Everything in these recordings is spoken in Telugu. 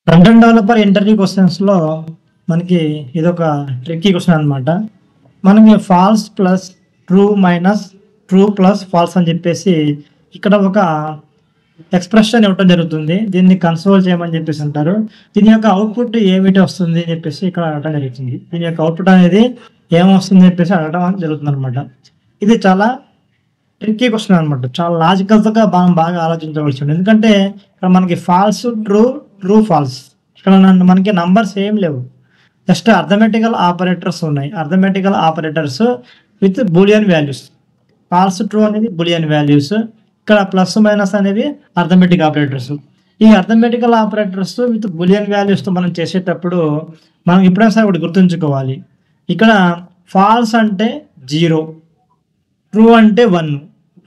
కంటెంట్ డెవలపర్ ఇంటర్వ్యూ క్వశ్చన్స్లో మనకి ఇదొక ట్రిక్కీ క్వశ్చన్ అనమాట. మనకి false plus true minus true plus false అని చెప్పేసి ఇక్కడ ఒక ఎక్స్ప్రెషన్ ఇవ్వటం జరుగుతుంది. దీన్ని కన్సోల్ చేయమని చెప్పేసి అంటారు. దీని యొక్క అవుట్పుట్ ఏమిటి వస్తుంది అని చెప్పేసి ఇక్కడ అడగడం జరుగుతుంది. దీని యొక్క అవుట్పుట్ అనేది ఏమొస్తుంది అని చెప్పేసి అడగడం జరుగుతుంది అనమాట. ఇది చాలా ట్రిక్కీ క్వశ్చన్ అనమాట. చాలా లాజికల్గా బాగా ఆలోచించవలసి ఉంటుంది. ఎందుకంటే ఇక్కడ మనకి ఫాల్స్ ట్రూ ట్రూ ఫాల్స్ ఇక్కడ మనకి నంబర్స్ ఏం లేవు, జస్ట్ అర్థమెటికల్ ఆపరేటర్స్ ఉన్నాయి. Arithmetical operators with Boolean values. False true అనేది బూలియన్ వాల్యూస్, ఇక్కడ ప్లస్ మైనస్ అనేవి అర్థమెటిక్ ఆపరేటర్స్. ఈ అర్థమెటికల్ ఆపరేటర్స్ విత్ బూలియన్ వాల్యూస్తో మనం చేసేటప్పుడు మనం ఎప్పుడైనా సరే ఒకటి గుర్తుంచుకోవాలి. ఇక్కడ ఫాల్స్ అంటే 0, ట్రూ అంటే 1.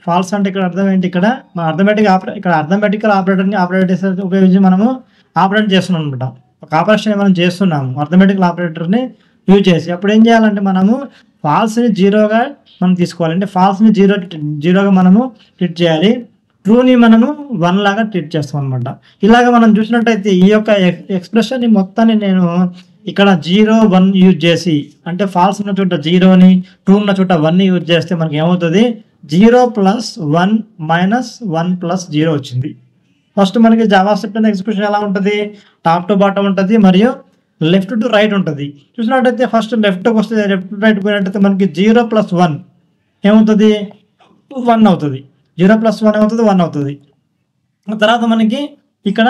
ఫాల్స్ అంటే ఇక్కడ అర్థం ఏంటి, ఇక్కడ మన అర్థమెటికల్ ఆపరేటర్ని ఆపరేటర్స్ ఉపయోగించి మనము ఆపరేట్ చేస్తున్నాం అనమాట. ఒక ఆపరేషన్ మనం చేస్తున్నాము అర్థమెటికల్ ఆపరేటర్ని యూజ్ చేసి. అప్పుడు ఏం చేయాలంటే మనము ఫాల్స్ని 0గా మనం తీసుకోవాలి. అంటే ఫాల్స్ని 0గా మనము ట్రీట్ చేయాలి, ట్రూని మనము 1 లాగా ట్రీట్ చేస్తాం అనమాట. ఇలాగ మనం చూసినట్టయితే ఈ యొక్క ఎక్స్ప్రెషన్ని మొత్తాన్ని నేను ఇక్కడ 0, 1 యూజ్ చేసి, అంటే ఫాల్స్ ఉన్న చోట 0ని, ట్రూ ఉన్న చోట 1ని యూజ్ చేస్తే మనకి ఏమవుతుంది, 0 + 1 - 1 + 0 వచ్చింది. ఫస్ట్ మనకి జావాస్క్రిప్ట్ అనే ఎక్స్ప్రెషన్ ఎలా ఉంటుంది, టాప్ టు బాటమ్ ఉంటుంది మరియు లెఫ్ట్ టు రైట్ ఉంటుంది. చూసినట్టయితే ఫస్ట్ లెఫ్ట్కి వస్తే, లెఫ్ట్ టు రైట్ పోయినట్టయితే మనకి 0 + 1 ఏమవుతుంది, 1 అవుతుంది. 0 + 1 ఏమవుతుంది, 1 అవుతుంది. తర్వాత మనకి ఇక్కడ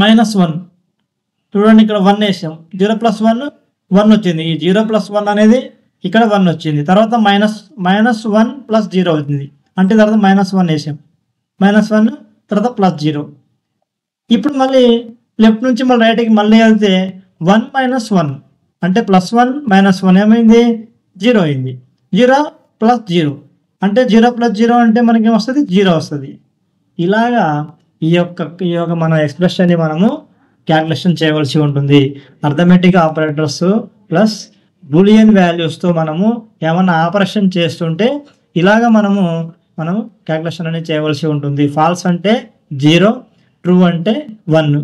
-1 చూడండి, ఇక్కడ 1 వేసాం, 0 + 1 1 వచ్చింది. ఈ 0 + 1 అనేది ఇక్కడ 1 వచ్చింది. తర్వాత -1 + 0 అవుతుంది, అంటే తర్వాత -1 వేసాం, -1 తర్వాత +0. ఇప్పుడు మళ్ళీ లెఫ్ట్ నుంచి మళ్ళీ రైట్కి మళ్ళీ వెళ్తే 1 - 1 అంటే +1 - 1 ఏమైంది, 0 అయింది. 0 + 0 అంటే 0 + 0 అంటే మనకి ఏమొస్తుంది, 0 వస్తుంది. ఇలాగా ఈ యొక్క మన ఎక్స్ప్రెషన్ని మనము క్యాల్కులేషన్ చేయవలసి ఉంటుంది. అర్థమెటిక్ ఆపరేటర్స్ ప్లస్ బూలియన్ వాల్యూస్తో మనము ఏమన్నా ఆపరేషన్ చేస్తుంటే ఇలాగ మనము క్యాల్కులేషన్ అనేది చేయవలసి ఉంటుంది. ఫాల్స్ అంటే 0, ట్రూ అంటే 1,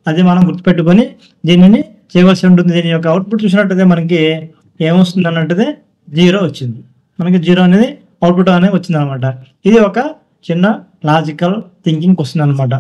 అది మనం గుర్తుపెట్టుకొని దీనిని చేయవలసి ఉంటుంది. దీని యొక్క అవుట్పుట్ చూసినట్టయితే మనకి ఏమొస్తుంది అన్నట్టుదే 0 వచ్చింది. మనకి 0 అనేది అవుట్పుట్ అనేది వచ్చింది అనమాట. ఇది ఒక చిన్న లాజికల్ థింకింగ్ క్వశ్చన్ అనమాట.